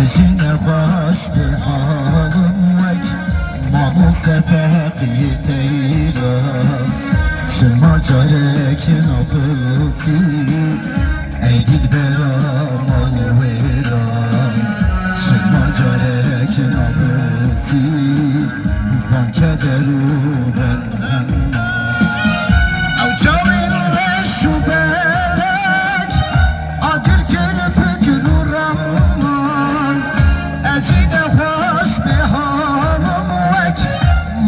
أجينا خوش بحالم وك ما مستفاقي تيرا شما جارك نبلتي أيديك برا مويرا شما جارك نبلتي بان كدرو بن أو جاوين وشو بالك عدل كل فكر الرحمن أجينا خوش بحالم وك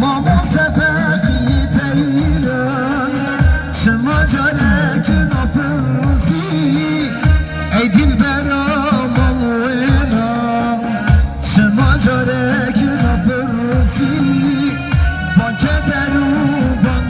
ما مستفاقي تيران شما جارك نبلتي أيديك برا مويرا شما جارك نبلتي بان كدرو بن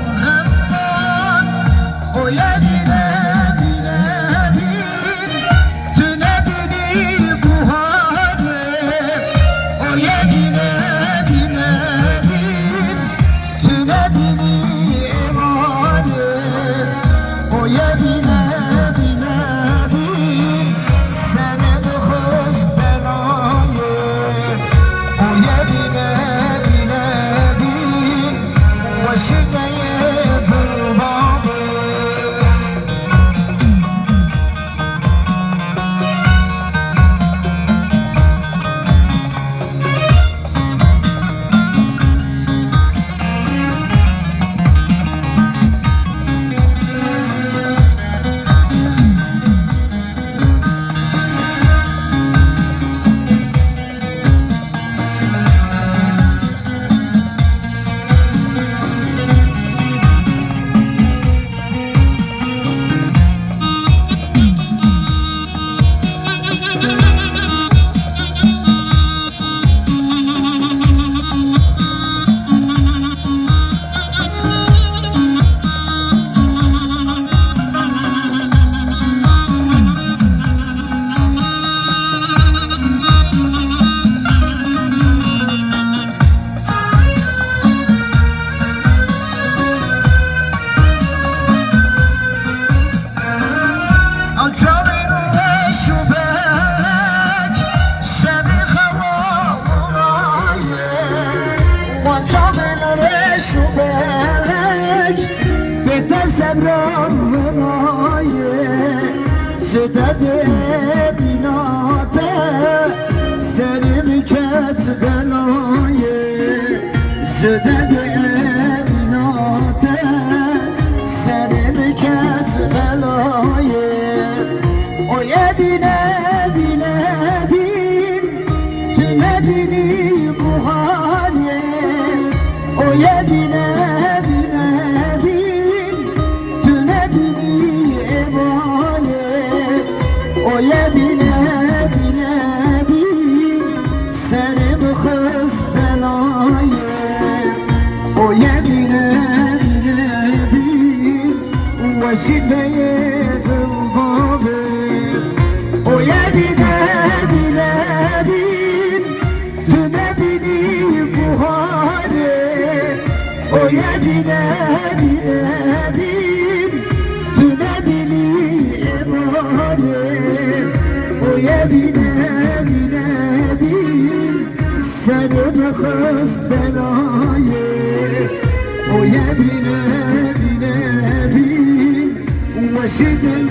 Zede binate seni miket belaye Zede binate seni miket belaye O yedine bine bin tüne bini bu hale O yedine bine bin tüne bini evale O yedine bine bin serim kız belaye O yedine bine bin vazifeye kılbabı O yedine bine bin tüne bini bu hale O yedine bine bin tüne bini evale O yedine bine bin senin kız belaye O yedine bine bin ve şiddet